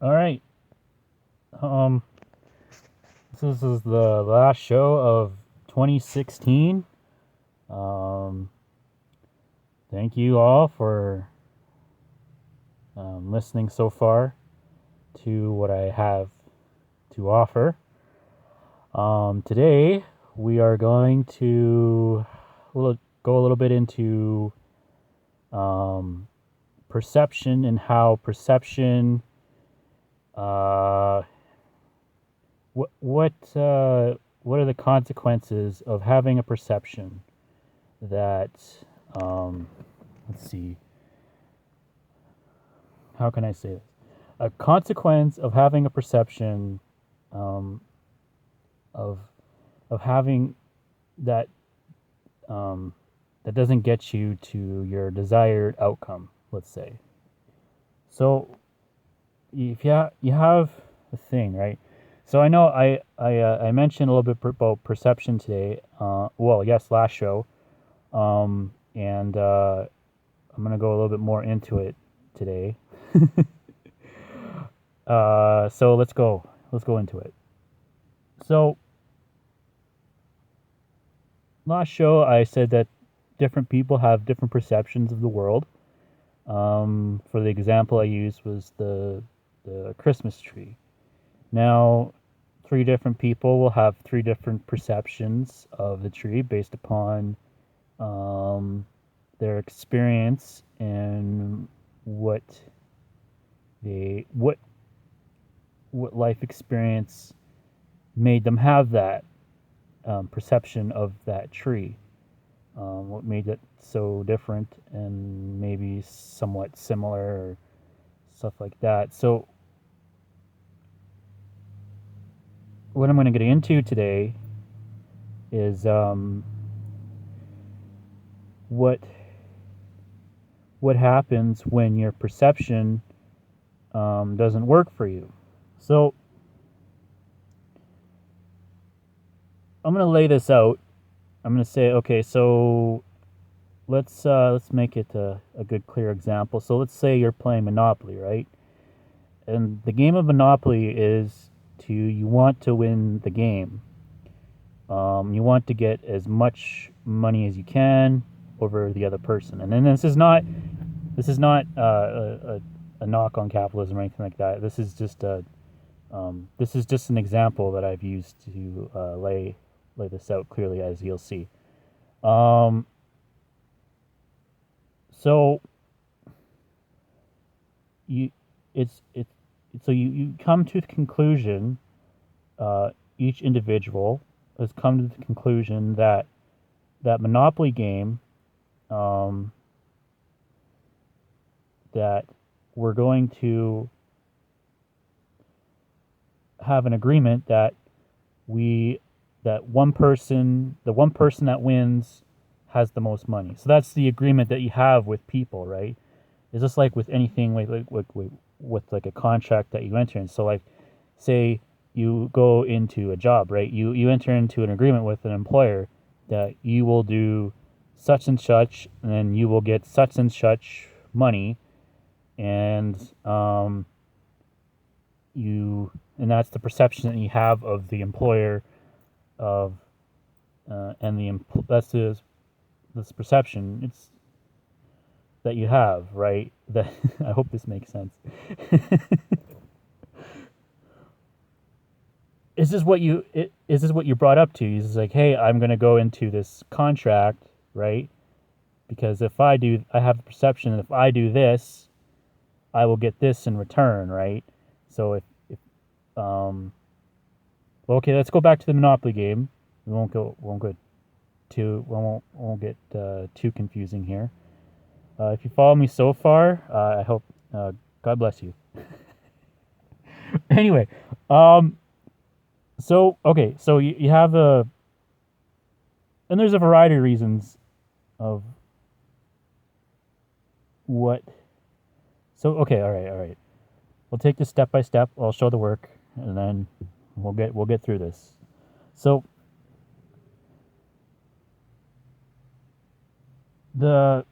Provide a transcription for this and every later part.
All right. Um, this is the last show of 2016. Um, Thank you all for listening so far to what I have to offer. Today we are going to go a little bit into um, perception and how perception uh, what are the consequences of having a perception that um, let's see, how can I say this? A consequence of having a perception um, of having that um, that doesn't get you to your desired outcome. Let's say. So if you have a thing, right? So I know I mentioned a little bit about perception today. Well, yes, last show. And I'm gonna go a little bit more into it today. So let's go. Let's go into it. So last show I said that different people have different perceptions of the world. For the example I used was the Christmas tree. Now, three different people will have three different perceptions of the tree based upon um, their experience and what they what life experience made them have that perception of that tree. What made it so different and maybe somewhat similar or stuff like that. So, what I'm going to get into today is what happens when your perception doesn't work for you. So, I'm going to lay this out. I'm going to say, okay, so let's make it a good clear example. So let's say you're playing Monopoly, right? And the game of Monopoly is you want to win the game. You want to get as much money as you can over the other person. And then this is not a knock on capitalism or anything like that. This is just an example that I've used to lay this out clearly, as you'll see. Um, so you it's so you come to the conclusion. Each individual has come to the conclusion that Monopoly game, um, that we're going to have an agreement that we the one person that wins has the most money. So that's the agreement that you have with people, right? It's just like with anything with like a contract that you enter in. So like, say you go into a job, right? You enter into an agreement with an employer that you will do such and then you will get such and such money, and you and that's the perception that you have of the employer of and that's this perception it's that you have, right? That I hope this makes sense. Is this what you brought up to? Is like, hey, I'm going to go into this contract, right? Because if I have the perception that if I do this, I will get this in return, right? So if well, okay, let's go back to the Monopoly game. We won't get too confusing here. If you follow me so far, I hope God bless you. Anyway, um, so okay, so you have and there's a variety of reasons of what. So okay, all right. We'll take this step by step. I'll show the work, and then we'll get through this. So the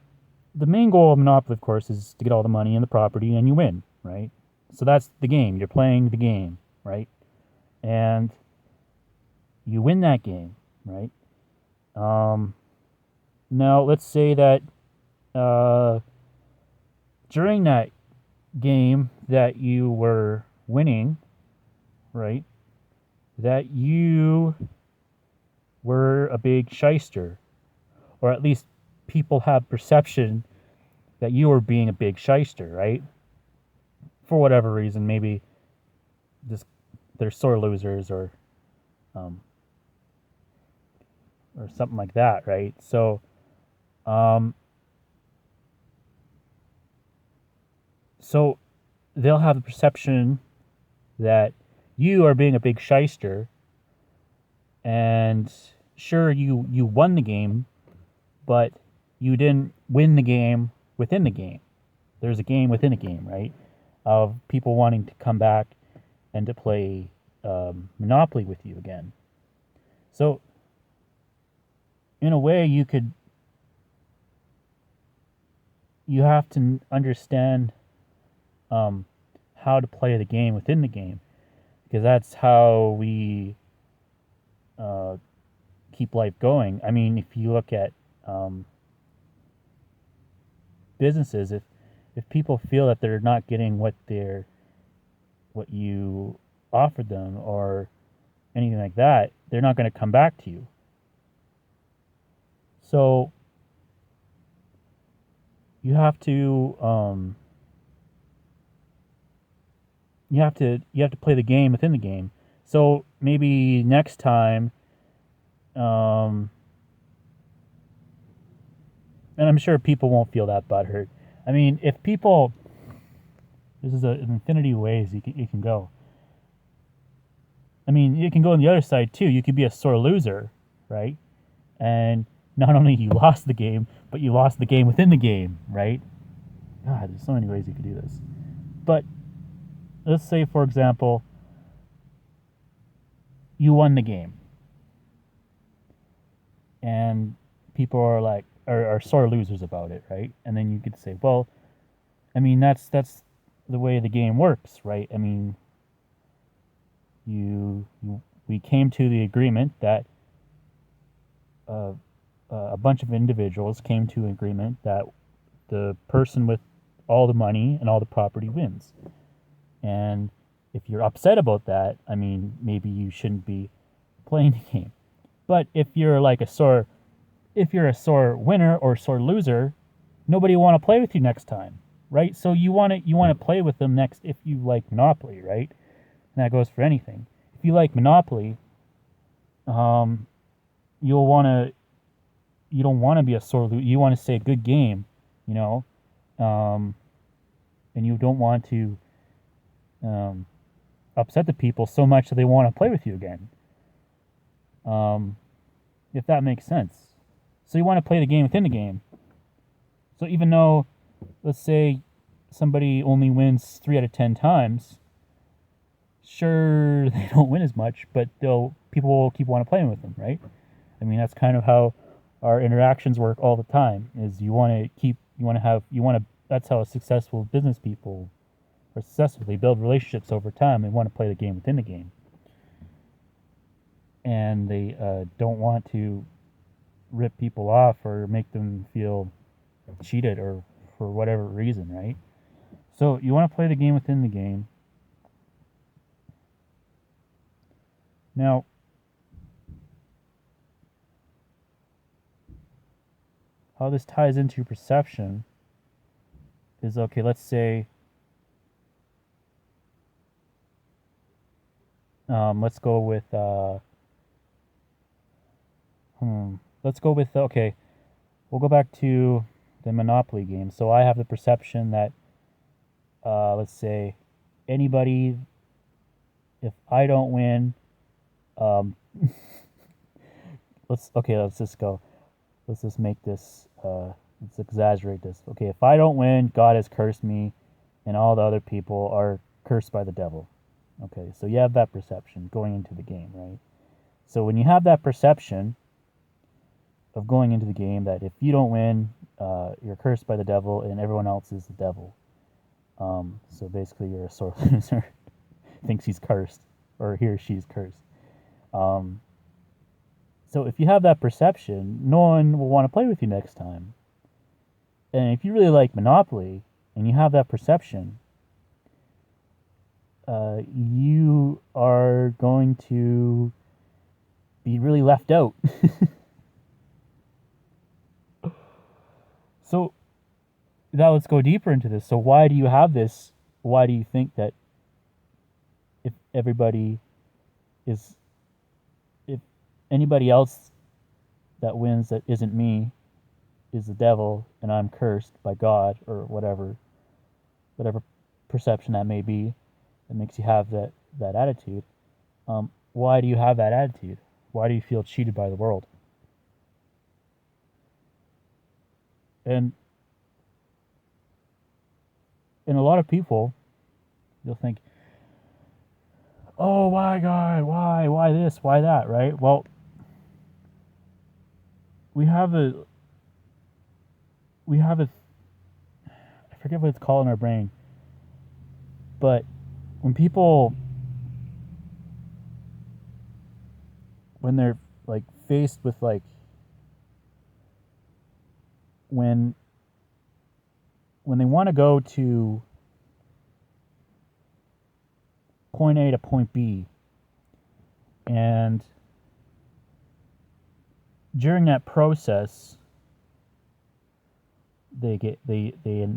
main goal of Monopoly, of course, is to get all the money and the property, and you win, right? So that's the game. You're playing the game, right? And you win that game, right? Um, Now let's say that uh, during that game that you were winning, right? That you were a big shyster, or at least people have perception that you were being a big shyster, right? For whatever reason, maybe just they're sore losers um, or something like that, right? Um, so they'll have the perception that you are being a big shyster, and sure you won the game, but you didn't win the game within the game. There's a game within a game, right? Of people wanting to come back and to play Monopoly with you again. So, in a way, you have to understand um, how to play the game within the game, because that's how we uh, keep life going. I mean, if you look at um, businesses, if people feel that they're not getting what you offered them or anything like that, they're not going to come back to you. So you have to you have to play the game within the game. So maybe next time, um, and I'm sure people won't feel that butthurt. I mean, if people, this is an infinity of ways you can go. I mean, you can go on the other side too. You could be a sore loser, right? And not only you lost the game, but you lost the game within the game, right? God, there's so many ways you could do this. But let's say, for example, you won the game, and people are like are sore losers about it, right? And then you could say, well, I mean, that's the way the game works, right? I mean, we came to the agreement that uh, a bunch of individuals came to an agreement that the person with all the money and all the property wins. And if you're upset about that, I mean, maybe you shouldn't be playing the game. But if you're a sore winner or sore loser, nobody will want to play with you next time, right? So you want to play with them next if you like Monopoly, right? And that goes for anything. If you like Monopoly, um, you'll want to you don't want to be a sore loser. You want to say good game, you know, um, and you don't want to um, upset the people so much that they want to play with you again. Um, if that makes sense. So you want to play the game within the game. So even though, let's say, somebody only wins 3 out of 10 times, sure they don't win as much, but people will keep wanting to play with them, right? I mean, that's kind of how our interactions work all the time. Is That's how successful business people are successful. They build relationships over time. They want to play the game within the game, and they don't want to rip people off or make them feel cheated or for whatever reason, right? So you want to play the game within the game. Now, how this ties into your perception is okay. Let's say, let's go with, let's go with, okay, we'll go back to the Monopoly game. So I have the perception that, let's say, anybody, if I don't win, um, let's just go. Let's just make this, let's exaggerate this. Okay, if I don't win, God has cursed me, and all the other people are cursed by the devil. Okay, so you have that perception going into the game, right? So when you have that perception of going into the game that if you don't win, you're cursed by the devil and everyone else is the devil. So basically, you're a sore loser. Thinks he's cursed, or he or she's cursed. Um, so if you have that perception, no one will want to play with you next time. And if you really like Monopoly and you have that perception, you are going to be really left out. So now let's go deeper into this. So why do you have this? Why do you think that if everybody is, if anybody else that wins that isn't me is the devil and I'm cursed by God or whatever perception that may be that makes you have that attitude? Why do you have that attitude? Why do you feel cheated by the world? And a lot of people, you'll think, oh, why God, why this, why that, right? Well, we have a I forget what it's called in our brain, but when people, when they're like faced with like, when they want to go to point A to point B, and during that process they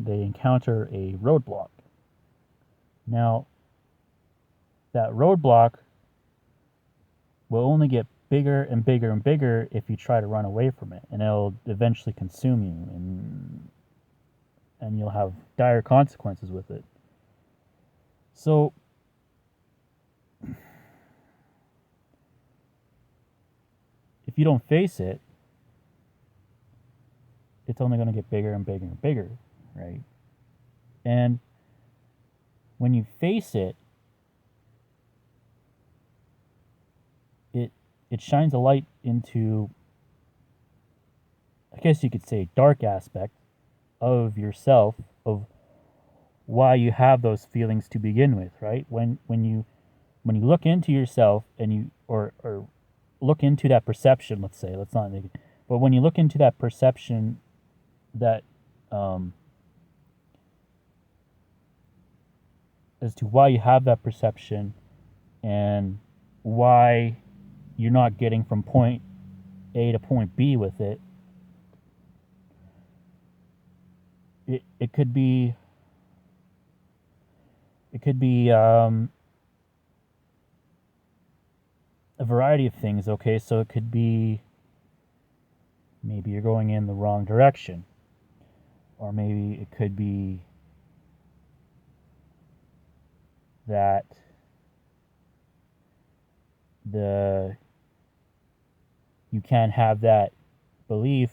encounter a roadblock. Now that roadblock will only get bigger and bigger and bigger if you try to run away from it, and it'll eventually consume you, and you'll have dire consequences with it. So if you don't face it, it's only going to get bigger and bigger and bigger, right? And when you face it, it shines a light into, I guess you could say, dark aspect of yourself, of why you have those feelings to begin with, right? When you look into yourself and you or look into that perception, let's not make it, but when you look into that perception, that as to why you have that perception and why you're not getting from point A to point B with it, it could be a variety of things. Okay, so it could be maybe you're going in the wrong direction, or maybe it could be that you can't have that belief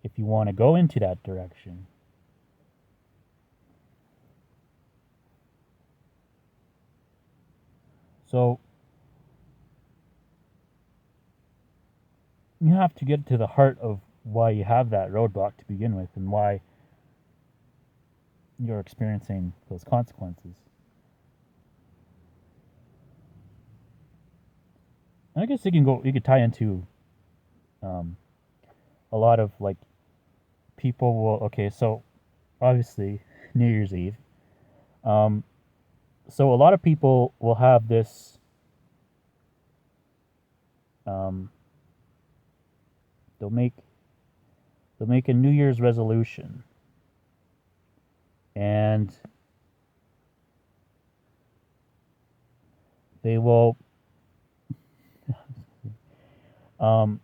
if you want to go into that direction. So you have to get to the heart of why you have that roadblock to begin with, and why you're experiencing those consequences. And I guess you could tie into um, a lot of like people will, okay, so obviously New Year's Eve. So a lot of people will have this um, they'll make a New Year's resolution, and they will um,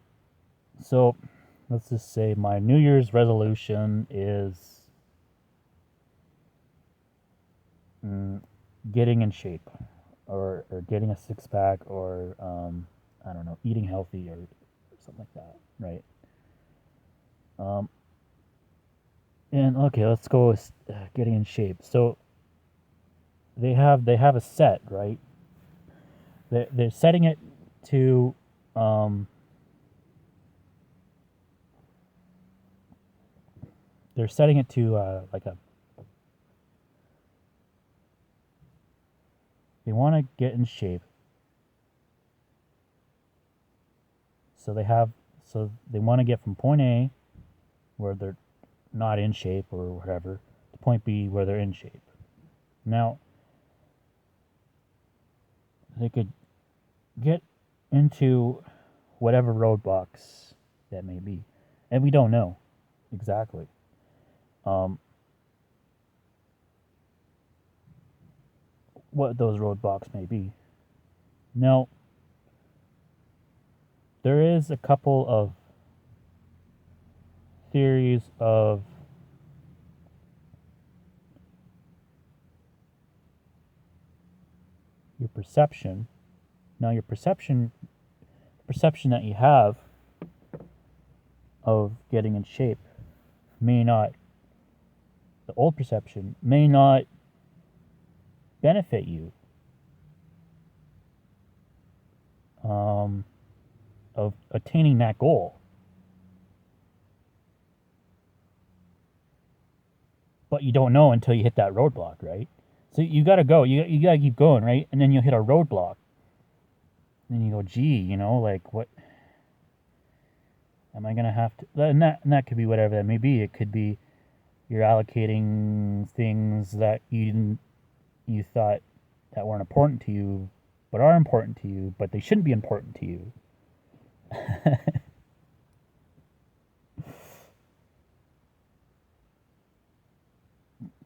so let's just say my New Year's resolution is getting in shape, or getting a six pack, or I don't know, eating healthy, or something like that, right? Um, and okay, let's go with getting in shape. So they have a set, right? They're setting it to um, like they want to get in shape. So they want to get from point A, where they're not in shape or whatever, to point B where they're in shape. Now, they could get into whatever roadblocks that may be, and we don't know exactly. What those roadblocks may be. Now, there is a couple of theories of your perception. Now, your perception that you have of getting in shape may not, the old perception may not benefit you of attaining that goal. But you don't know until you hit that roadblock, right? So you gotta go. You gotta keep going, right? And then you'll hit a roadblock. And then you go, gee, like what am I gonna have to? And that could be whatever that may be. It could be you're allocating things that you thought that weren't important to you, but are important to you, but they shouldn't be important to you.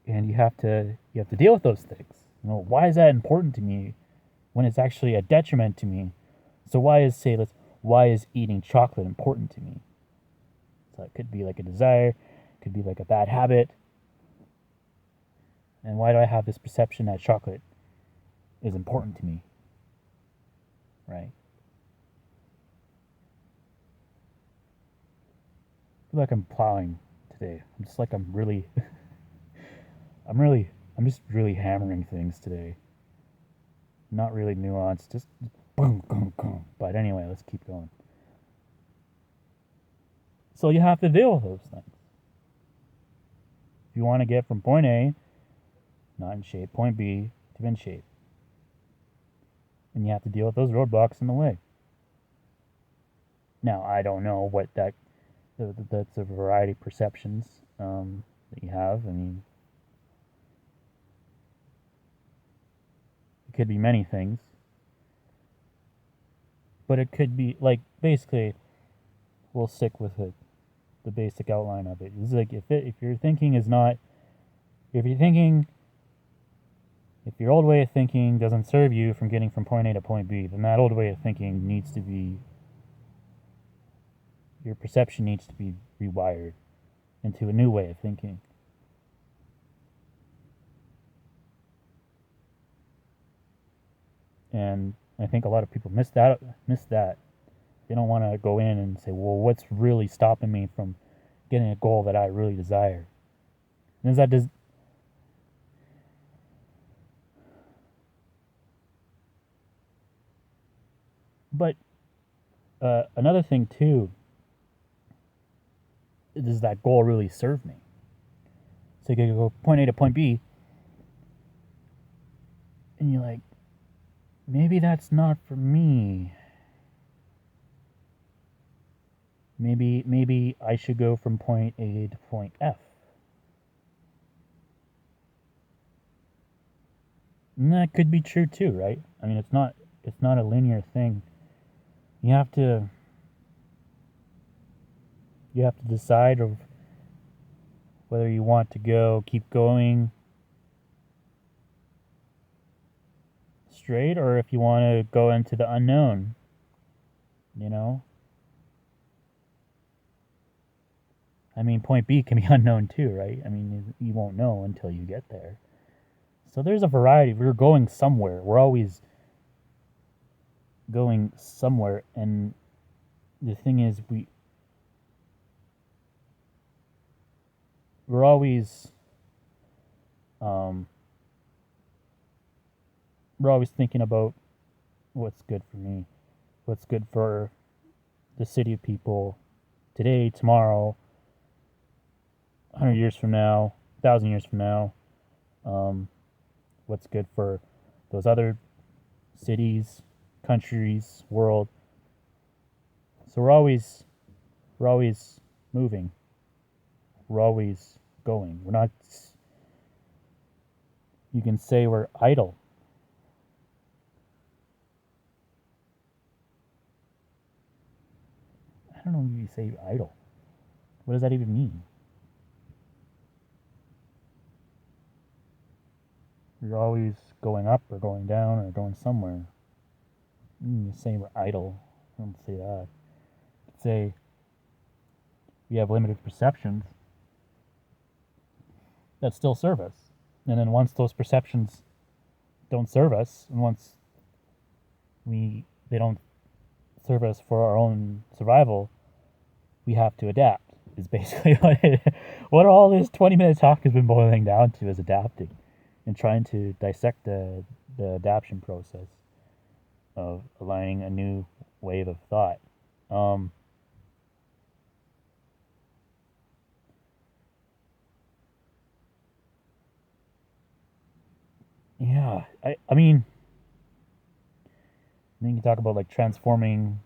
And you have to deal with those things. Why is that important to me when it's actually a detriment to me? So why is eating chocolate important to me? So it could be like a desire, it could be like a bad habit. And why do I have this perception that chocolate is important to me? Right? I feel like I'm plowing today. I'm just like I'm just really hammering things today. Not really nuanced, just boom, boom, boom. But anyway, let's keep going. So you have to deal with those things. If you want to get from point A, not in shape, point B, to in shape. And you have to deal with those roadblocks in the way. Now, I don't know what that's a variety of perceptions that you have. I mean, it could be many things. But it could be, like, basically, we'll stick with it. The basic outline of it is like if your thinking is not, if your old way of thinking doesn't serve you from getting from point A to point B, then that old way of thinking needs to be, your perception needs to be rewired into a new way of thinking. And I think a lot of people miss that. They don't want to go in and say, well, what's really stopping me from getting a goal that I really desire? And but another thing too, does that goal really serve me? So you can go point A to point B, and you're like, maybe that's not for me. Maybe I should go from point A to point F. And that could be true too, right? I mean, it's not a linear thing. You have to decide of whether you want to keep going straight, or if you want to go into the unknown. I mean, point B can be unknown too, right? I mean, you won't know until you get there. So there's a variety. We're going somewhere. We're always going somewhere, and the thing is, we're always thinking about what's good for me, what's good for the city of people today, tomorrow, 100 years from now, 1,000 years from now. What's good for those other cities, countries, world. So we're always moving. We're always going. We're not. You can say we're idle. I don't know if you say idle. What does that even mean? You're always going up or going down or going somewhere. You say we're idle. I don't say that. Say we have limited perceptions that still serve us. And then once those perceptions don't serve us, and once they don't serve us for our own survival, we have to adapt. Is basically what all this 20-minute talk has been boiling down to, is adapting and trying to dissect the adaptation process of aligning a new wave of thought. Um, yeah, I mean, then you can talk about like transforming